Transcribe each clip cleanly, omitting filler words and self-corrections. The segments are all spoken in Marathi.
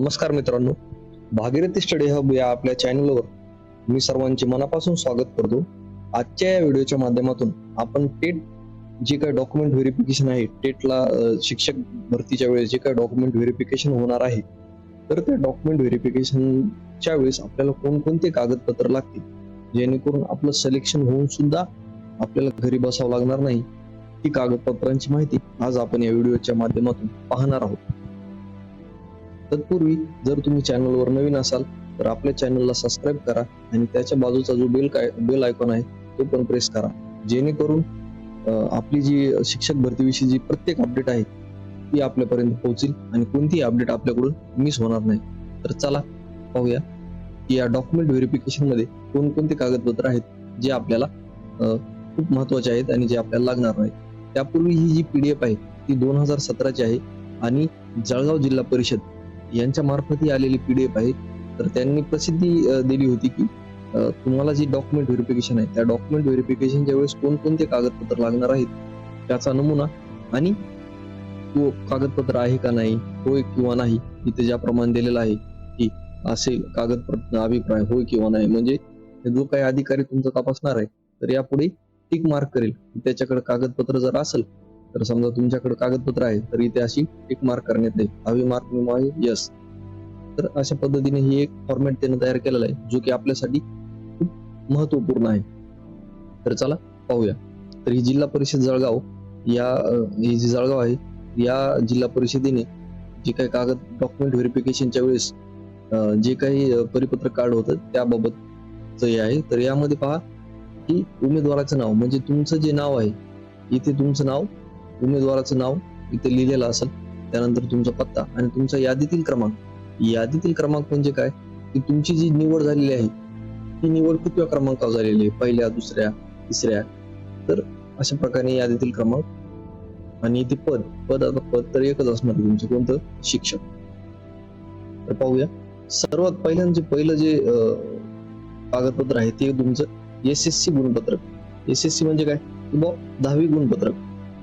नमस्कार मित्रांनो, भागीरथी स्टडी हब या आपल्या चॅनलवर मी सर्वांचे मनापासून स्वागत करतो. आजच्या या व्हिडिओच्या माध्यमातून आपण टेट जे काही डॉक्युमेंट व्हेरिफिकेशन आहे, टेटला शिक्षक भरतीच्या वेळेस जे काही डॉक्युमेंट व्हेरिफिकेशन होणार आहे, तर त्या डॉक्युमेंट व्हेरिफिकेशनच्या वेळेस आपल्याला कोणकोणते कागदपत्र लागतील, जेणेकरून आपलं सिलेक्शन होऊन सुद्धा आपल्याला घरी बसावं लागणार नाही. ही कागदपत्रांची माहिती आज आपण या व्हिडिओच्या माध्यमातून पाहणार आहोत. तत्पूर्वी जर तुम्ही चॅनलवर नवीन असाल तर आपल्या चॅनलला सबस्क्राईब करा आणि त्याच्या बाजूचा जो बेल आयकॉन आहे तो पण प्रेस करा, जेणेकरून आपली जी शिक्षक भरतीविषयी जी प्रत्येक अपडेट आहे ती आपल्यापर्यंत पोहोचेल आणि कोणतीही अपडेट आपल्याकडून मिस होणार नाही. तर चला पाहूया की या डॉक्युमेंट व्हेरिफिकेशन मध्ये कोणकोणते कागदपत्र आहेत जे आपल्याला खूप महत्वाचे आहेत आणि जे आपल्याला लागणार नाही. त्यापूर्वी ही जी PDF आहे ती 2017ची आहे आणि जळगाव जिल्हा परिषद यांच्या मार्फत ही आलेली PDF आहे. तर त्यांनी प्रसिद्धी दिली होती की तुम्हाला जी डॉक्युमेंट व्हेरिफिकेशन आहे त्या डॉक्युमेंट व्हेरिफिकेशनच्या वेळेस कोणकोणते कागदपत्र लागणार आहेत त्याचा नमुना आणि तो कागदपत्र आहे का नाही, होय किंवा नाही, इथे ज्याप्रमाणे दिलेलं आहे की असे कागदपत्र अभिप्राय होय किंवा नाही, म्हणजे जो काही अधिकारी तुमचा तपासणार आहे तर यापुढे टिक मार्क करेल. त्याच्याकडे कागदपत्र जर असेल तर समजा तुमच्याकडे कागदपत्र आहे तर इथे अशी टिक मार्क करण्यात येईल, हवी मार्क आहे यस. तर अशा पद्धतीने ही एक फॉर्मॅट त्याने तयार केलेला आहे जो की आपल्यासाठी खूप महत्वपूर्ण आहे. तर चला पाहूया. तर ही जिल्हा परिषद जळगाव ही जी जळगाव आहे या जिल्हा परिषदेने जे काही कागद डॉक्युमेंट व्हेरिफिकेशनच्या वेळेस जे काही परिपत्रक कार्ड होतं त्याबाबतच हे आहे. तर यामध्ये पहा की उमेदवाराचं नाव म्हणजे तुमचं जे नाव आहे इथे तुमचं नाव, उमेदवाराचं नाव इथे लिहिलेलं असेल, त्यानंतर तुमचा पत्ता आणि तुमचा यादीतील क्रमांक. यादीतील क्रमांक म्हणजे काय की तुमची जी निवड झालेली आहे ती निवड कितव्या क्रमांकावर झालेली आहे, पहिल्या, दुसऱ्या, तिसऱ्या. तर अशा प्रकारे यादीतील क्रमांक आणि इथे पद तर एकच असणार तुमचं, कोणतं, शिक्षक. तर पाहूया. सर्वात पहिलं जे कागदपत्र आहे ते तुमचं SSC गुणपत्रक. SSC म्हणजे काय, 10वी गुणपत्रक.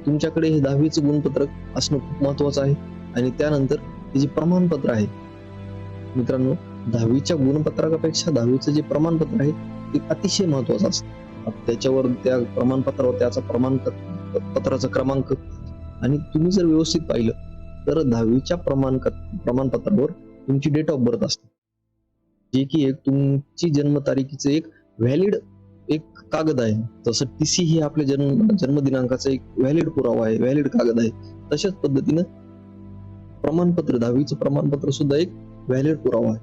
तुमच्याकडे हे 10वीचं गुणपत्रक असणं खूप महत्वाचं आहे आणि त्यानंतर हे जे प्रमाणपत्र आहे मित्रांनो, 10वीच्या गुणपत्रकापेक्षा 10वीचं जे प्रमाणपत्र आहे ते अतिशय महत्वाचं असतं. त्याच्यावर त्या प्रमाणपत्रावर त्याचा प्रमाणपत्राचा क्रमांक आणि तुम्ही जर व्यवस्थित पाहिलं तर 10वीच्या प्रमाणपत्रावर तुमची डेट ऑफ बर्थ असते, जे की एक तुमची जन्मतारीखीचं एक व्हॅलिड एक कागद आहे. जसं TC ही आपल्या जन्मदिनांकाचा एक व्हॅलिड पुरावा आहे, व्हॅलिड कागद आहे. तशाच पद्धतीनं प्रमाणपत्र, 10वीचं प्रमाणपत्र सुद्धा एक व्हॅलिड पुरावा आहे.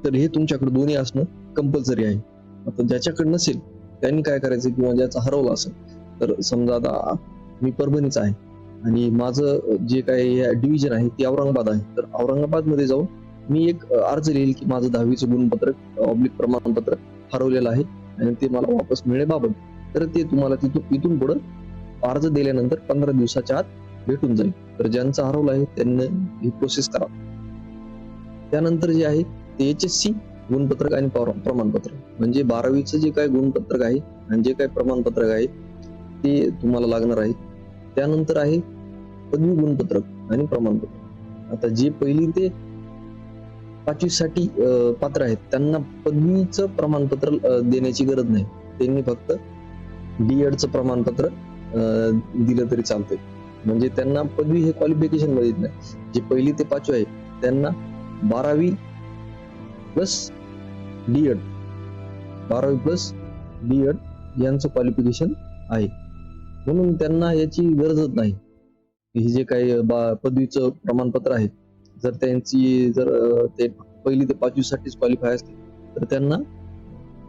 तर हे तुमच्याकडे दोन्ही असणं कंपल्सरी आहे. आता ज्याच्याकडे नसेल त्यांनी काय करायचं, किंवा ज्याचं हरवलं असेल, तर समजा आता मी परभणीचा आहे आणि माझं जे काही डिव्हिजन आहे ती औरंगाबाद आहे, तर औरंगाबाद मध्ये जाऊन मी एक अर्ज लिहिल की माझं 10वीचं गुणपत्रक प्रमाणपत्र हरवलेलं आहे आणि ते मला वापस मिळेबाबत. तर ते तुम्हाला इथून पुढे अर्ज दिल्यानंतर 15 दिवसाच्या आत भेटून जाईल. तर ज्यांचं हरवलं आहे त्यांनी ही प्रोसेस करा. त्यानंतर जे आहे ते HSC गुणपत्रक आणि प्रमाणपत्र, म्हणजे 12वीचं जे काही गुणपत्रक आहे आणि जे काही प्रमाणपत्रक आहे ते तुम्हाला लागणार आहे. त्यानंतर आहे पदवी गुणपत्रक आणि प्रमाणपत्र. आता जे पहिली ते 5वी साठी पात्र आहेत त्यांना पदवीचं प्रमाणपत्र देण्याची गरज नाही, त्यांनी फक्त D.Edचं प्रमाणपत्र दिलं तरी चालतंय. म्हणजे त्यांना पदवी हे क्वालिफिकेशन मध्ये येत नाही. जे पहिली ते 5वी आहे त्यांना 12वी प्लस D.Ed, 12वी प्लस D.Ed यांचं क्वालिफिकेशन आहे, म्हणून त्यांना याची गरजच नाही. हे जे काही पदवीचं प्रमाणपत्र आहे, जर त्यांची ते पहिली ते 5वी साठीच क्वालिफाय असतील तर त्यांना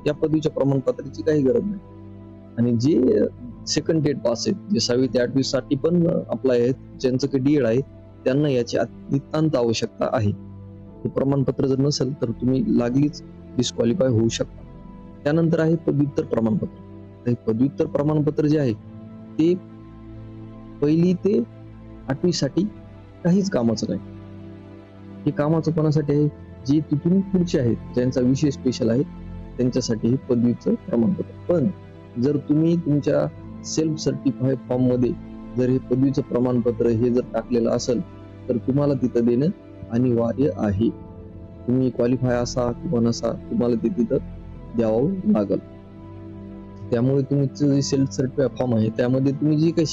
या पदवीच्या प्रमाणपत्राची काही गरज नाही. आणि जे सेकंड टेट पास आहेत, जे 6वी ते 8वी साठी पण अप्लाय आहेत, ज्यांचं काही D.Ed आहे, त्यांना याची नितांत आवश्यकता आहे. हे प्रमाणपत्र जर नसेल तर तुम्ही लागलीच डिस्क्वालिफाय होऊ शकता. त्यानंतर आहे पदव्युत्तर प्रमाणपत्र. हे पदव्युत्तर प्रमाणपत्र जे आहे ते पहिली ते 8वी साठी काहीच कामाचं नाही. हे कामाचं कोणासाठी आहे, जे तिथून पुढचे आहेत, ज्यांचा विषय स्पेशल आहे त्यांच्यासाठी हे पदवीचं प्रमाणपत्र. पण जर तुम्ही तुमच्या सेल्फ सर्टिफाय फॉर्म मध्ये जर हे पदवीचं प्रमाणपत्र हे जर टाकलेलं असेल तर तुम्हाला तिथं देणं अनिवार्य आहे. तुम्ही क्वालिफाय असा किंवा नसा, तुम्हाला ते तिथं द्यावं लागेल. त्यामुळे तुमचं जे सेल्फ सर्टिफाय फॉर्म आहे त्यामध्ये तुम्ही जी काही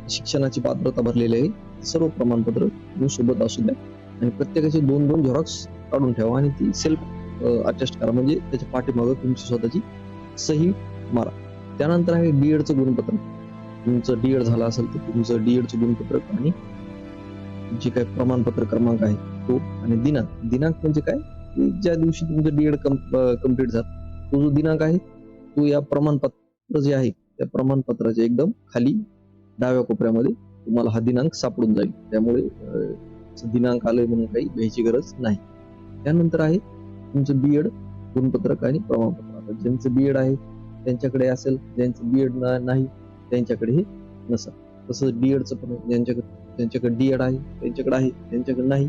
शिक्षणाची पात्रता भरलेली आहे सर्व प्रमाणपत्र तुम्ही सोबत असू द्या आणि प्रत्येकाचे 2-2 झेरॉक्स काढून ठेवा आणि ती सेल्फ अटेस्ट करा, म्हणजे त्याच्या पाठीमागं तुमची स्वतःची सही मारा. त्यानंतर आहे डीएडचं गुणपत्र. तुमचं डीएड झालं असेल तर तुमचं डीएडचं गुणपत्रक आणि जे काही प्रमाणपत्र क्रमांक आहे तो आणि दिनांक म्हणजे काय, की ज्या दिवशी तुमचं डीएड कम्प्लीट झालं तो जो दिनांक आहे तो या प्रमाणपत्र जे आहे त्या प्रमाणपत्राच्या एकदम खाली डाव्या कोपऱ्यामध्ये तुम्हाला हा दिनांक सापडून जाईल. त्यामुळे दिनांक आले म्हणून काही घ्यायची गरज नाही. त्यानंतर आहे तुमचं बीएड गुणपत्रक आणि प्रमाणपत्र. आता ज्यांचं बीएड आहे त्यांच्याकडे असेल, ज्यांचं बीएड नाही त्यांच्याकडे हे नसेल. तसं डीएडचं पण ज्यांच्याकडे डीएड आहे त्यांच्याकडे आहे, त्यांच्याकडे नाही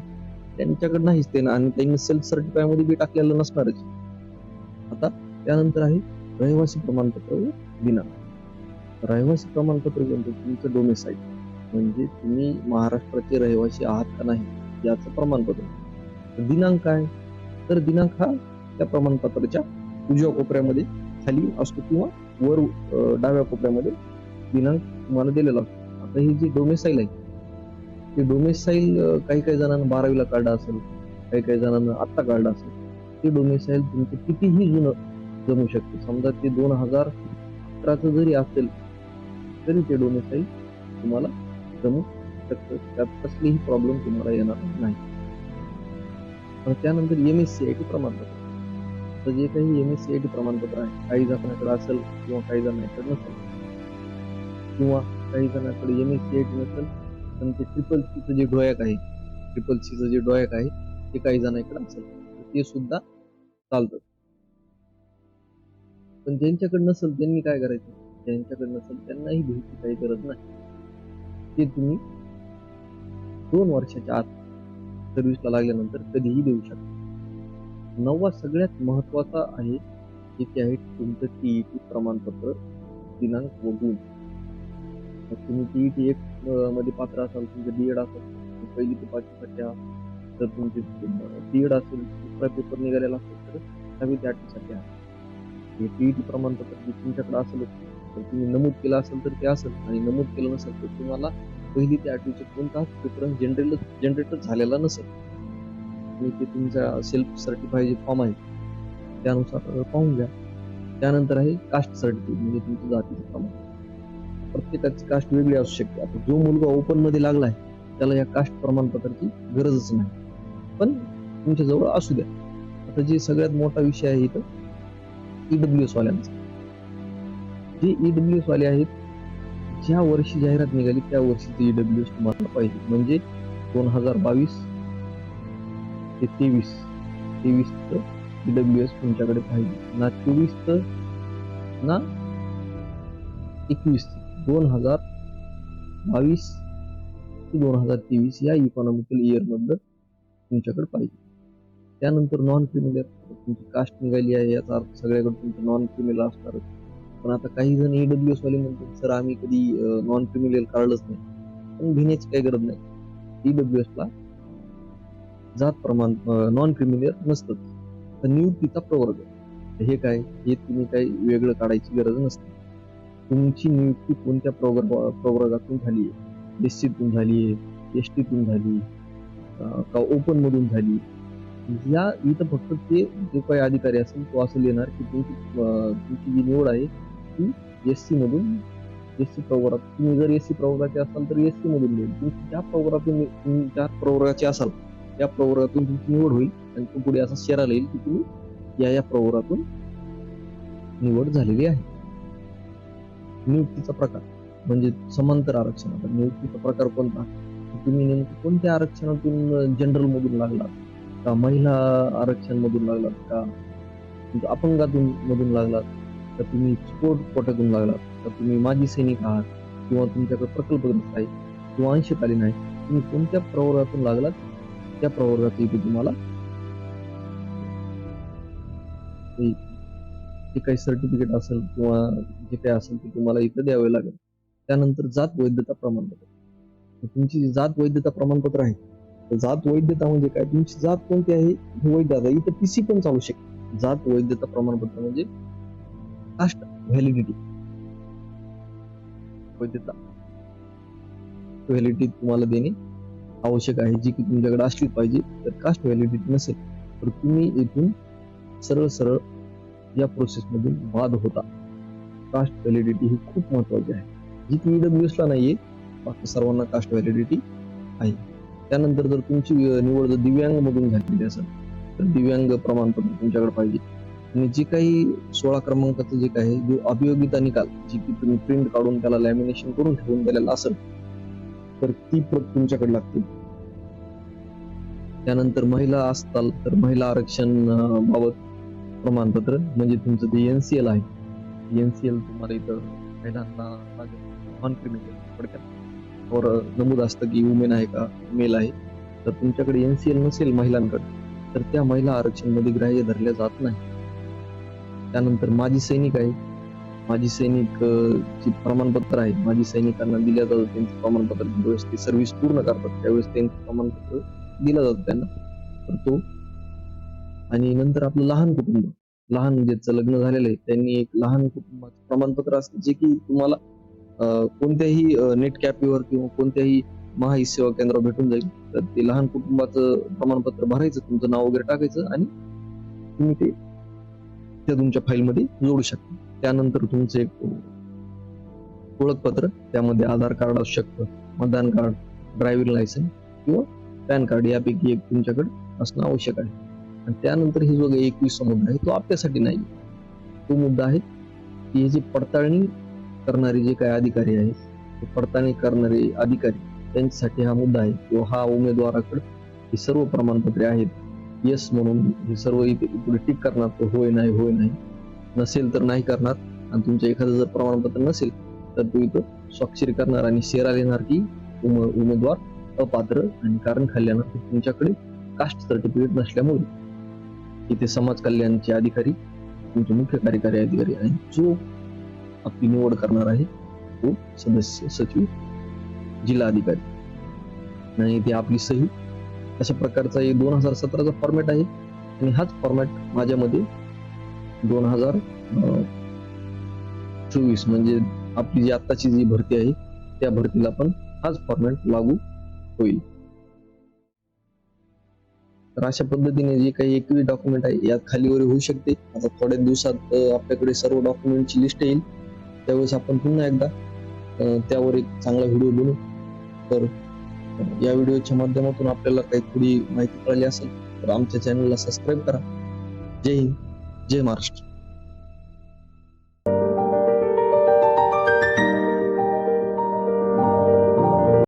त्यांच्याकडे नाहीच ते, आणि त्यांनी सेल्फ सर्टिफाय मध्ये बी टाकलेलं नसणारच. आता त्यानंतर आहे रहिवासी प्रमाणपत्र व दिनांक. रहिवासी प्रमाणपत्र म्हणजे तुमचं डोमेसाईल, म्हणजे तुम्ही महाराष्ट्राचे रहिवासी आहात का नाही याचं प्रमाणपत्र. दिनांक काय, तर दिनांक हा त्या प्रमाणपत्राच्या उजव्या कोपऱ्यामध्ये खाली असतो किंवा वर डाव्या कोपऱ्यामध्ये दिनांक तुम्हाला दिलेला असतो. आता ही जी डोमेसाईल आहे ते डोमेसाईल काही जणांना 12वीला काढलं असेल, काही जणांना आत्ता काढलं असेल. ते डोमेसाईल तुमचं कितीही जुनं जमू शकते. समजा ते 2011चं जरी असेल तरी ते डोमेसाईल तुम्हाला जमू शकतं. त्यात कसलीही प्रॉब्लेम तुम्हाला येणार नाही. त्यानंतर MSCIT प्रमाणपत्र. तर जे काही MSCIT प्रमाणपत्र आहे काही जणांकडे असेल किंवा काही जणांकडे नसेल, किंवा काही जणांकडे MSCIT नसेल पण ते ट्रिपल सीचं जे डोयाक आहे ते काही जणांकडे असेल ते सुद्धा चालतं. पण ज्यांच्याकडे नसेल त्यांनी काय करायचं, ज्यांच्याकडे नसेल त्यांनाही घ्यायची काही गरज नाही. ते तुम्ही 2 वर्षाच्या आत सर्व्हिसला लागल्यानंतर कधीही देऊ शकता. 9वा सगळ्यात महत्वाचा आहे ते आहे तुमचं TET प्रमाणपत्र, दिनांक व गुण. तुम्ही TET 1 मध्ये पात्र असाल, तुमचं डीएड असेल, 1ली ते 5वीसाठी आहात, तर तुमचे डीएड असेल, दुसरा पेपर निघालेला असेल तर 6वी ते 8वीसाठी आहे. हे TET प्रमाणपत्र जे तुमच्याकडे असेल तर तुम्ही नमूद केलं असेल तर ते असेल, आणि नमूद केलं नसेल तर तुम्हाला 1ली ते 8वीचे कोणताच पेपर जनरेटर झालेला नसेल. तुम्ही ते तुमचा सेल्फ सर्टिफाय जे फॉर्म आहे त्यानुसार पाहून घ्या. त्यानंतर आहे कास्ट सर्टिफिकेट, म्हणजे तुमचं जातीचं प्रमाण. प्रत्येकाची कास्ट वेगळी असू शकते. आता जो मुलगा ओपन मध्ये लागलाय त्याला या कास्ट प्रमाणपत्राची गरजच नाही, पण तुमच्या जवळ असू द्या. आता जे सगळ्यात मोठा विषय आहे इथं EWS वाल्यांचा. जे EWS वाले आहेत, ज्या वर्षी जाहिरात निघाली त्या वर्षीचे EWS तुम्हाला पाहिजे. म्हणजे 2022 ते 23 EWS तुमच्याकडे पाहिजे, ना 24 ना 21. 2022 ते 2023 या इकॉनॉमिकल इयर मधलं तुमच्याकडे पाहिजे. त्यानंतर नॉन क्रिमिनल, तुमची कास्ट निघाली आहे याचा अर्थ सगळ्याकडे तुमचं नॉन क्रिमिनल असणार. पण आता काही जण EWS वाले म्हणतात सर आम्ही कधी नॉन क्रिमिनल काढलंच नाही. पण भिण्याची काही गरज नाही. EWS ला जात प्रमाण नॉन क्रिमिनल नसतं. तर नियुक्तीचा प्रवर्ग हे काय, हे तुम्ही काही वेगळं काढायची गरज नसते. तुमची नियुक्ती कोणत्या प्रवर्गातून झाली आहे, SCतून झाली आहे, STतून झाली का ओपन मधून झाली, या इथं फक्त ते जो काही अधिकारी असेल तो असं लिहिणार की तुमची जी निवड आहे ती SC मधून, SC प्रवर्गात. तुम्ही जर SC प्रवर्गाचे असाल तर SC मधून लिहिल. तुम्ही ज्या प्रवर्गाचे असाल त्या प्रवर्गातून तुमची निवड होईल आणि तो पुढे असा शेरा येईल की तुम्ही या प्रवर्गातून निवड झालेली आहे. नियुक्तीचा प्रकार म्हणजे समांतर आरक्षण. आता नियुक्तीचा प्रकार कोणता, तुम्ही नेमकं कोणत्या आरक्षणातून जनरल मधून लागलात का, महिला आरक्षण मधून लागलात का, अपंगातून मधून लागलात का, तुम्ही स्पोर्ट कोट्यातून लागलात का, तुम्ही माजी सैनिक आहात किंवा तुमच्याकडे प्रकल्पग्रस्त आहे किंवा अंशकालीन आहे, तुम्ही कोणत्या प्रवर्गातून लागलात त्या प्रवर्गाचं इथे तुम्हाला जे काही सर्टिफिकेट असेल किंवा जे काही असेल ते तुम्हाला इथं द्यावे लागेल. त्यानंतर जात वैधता प्रमाणपत्र. तुमची जी जात वैधता प्रमाणपत्र आहे जात वैधता म्हणजे काय, तुमची जात कोणती आहे ही वैधता. इथं पीसी पण चालू शकते. जात वैधता प्रमाणपत्र म्हणजे कास्ट व्हॅलिडिटी, वैधता व्हॅलिडिटी तुम्हाला देणे आवश्यक आहे, जी की तुमच्याकडे असली पाहिजे. तर कास्ट व्हॅलिडिटी नसेल तर तुम्ही इथून सरळ सरळ या प्रोसेस मधून बाद होता. कास्ट व्हॅलिडिटी ही खूप महत्वाची आहे, जी की ईडब्ल्यूएस ला नाहीये, बाकी सर्वांना कास्ट व्हॅलिडिटी आहे. त्यानंतर जर तुमची निवड जर दिव्यांग मधून झालेली असेल तर दिव्यांग प्रमाणपत्र तुमच्याकडे पाहिजे. आणि जे काही 16 क्रमांकाचं जे काही जो अभियोगिता निकाल, जी की तुम्ही प्रिंट काढून त्याला लॅमिनेशन करून ठेवून दिलेला असेल तर ती प्रत तुमच्याकडे लागते. त्यानंतर महिला असताल तर महिला आरक्षण बाबत प्रमाणपत्र म्हणजे तुमचं ते एनसीएल आहे. एनसीएल तुम्हाला इथं महिलांना नॉन क्रिमिनल थोडक्यात वर नमूद असतं की वुमेन आहे का मेल आहे. तर तुमच्याकडे एनसीएल नसेल महिलांकडे तर त्या महिला आरक्षण मध्ये ग्राह्य धरल्या जात नाही. त्यानंतर माजी सैनिक आहे. माजी सैनिक जे प्रमाणपत्र आहे, माजी सैनिकांना दिल्या जातं त्यांचं प्रमाणपत्र. ज्यावेळेस ते सर्व्हिस पूर्ण करतात त्यावेळेस त्यांचं प्रमाणपत्र दिलं जातं त्यांना. तर तो, आणि नंतर आपलं लहान कुटुंब, लहान ज्याचं लग्न झालेलं आहे त्यांनी एक लहान कुटुंबाचं प्रमाणपत्र असतं, जे की तुम्हाला कोणत्याही नेट कॅफेवर किंवा कोणत्याही महाई सेवा केंद्रावर भेटून जाईल. तर ते लहान कुटुंबाचं प्रमाणपत्र भरायचं, तुमचं नाव वगैरे टाकायचं आणि तुम्ही ते त्या तुमच्या फाईलमध्ये जोडू शकता. त्यानंतर तुमचं एक ओळखपत्र, त्यामध्ये आधार कार्ड असू शकतं, मतदान कार्ड, ड्रायव्हिंग लायसन्स किंवा पॅन कार्ड यापैकी एक तुमच्याकडे असणं आवश्यक आहे. आणि त्यानंतर हे जो 21 मुद्दा आहे तो आपल्यासाठी नाही. तो मुद्दा आहे की याची पडताळणी करणारे जे काही अधिकारी आहेत, ते पडताळणी करणारे अधिकारी त्यांच्यासाठी हा मुद्दा आहे. किंवा हा उमेदवाराकडे ही सर्व प्रमाणपत्रे आहेत, येस म्हणून हे सर्व इथे पुढे टिक करणार, तो होय नाही होय नाही, नसेल तर नाही करणार. आणि तुमचं एखादं जर प्रमाणपत्र नसेल तर तो इथं स्वाक्षरी करणार आणि शेरा लिहिणार की उमेदवार अपात्र आणि कारण खाल्यानंतर तुमच्याकडे कास्ट सर्टिफिकेट नसल्यामुळे. इथे समाज कल्याणचे अधिकारी तुमचे मुख्य कार्यकारी अधिकारी आणि जो आपली निवड करणार आहे तो सदस्य सचिव जिल्हा अधिकारी, आणि इथे आपली सही. अशा प्रकारचा 2017चा फॉर्मॅट आहे. आणि हाच फॉर्मॅट माझ्यामध्ये 2024 म्हणजे आपली जी आत्ताची जी भरती आहे त्या भरतीला पण हाच फॉर्मॅट लागू होईल. तर अशा पद्धतीने जे काही 21 डॉक्युमेंट आहे यात खालीवर होऊ शकते. आता थोड्या दिवसात आपल्याकडे सर्व डॉक्युमेंटची लिस्ट येईल, त्यावेळेस आपण पुन्हा एकदा त्यावर एक चांगला व्हिडिओ बनवू. तर या व्हिडिओच्या माध्यमातून आपल्याला काही थोडी माहिती कळली असेल तर आमच्या चॅनलला सबस्क्राईब करा. जय हिंद, जय महाराष्ट्र.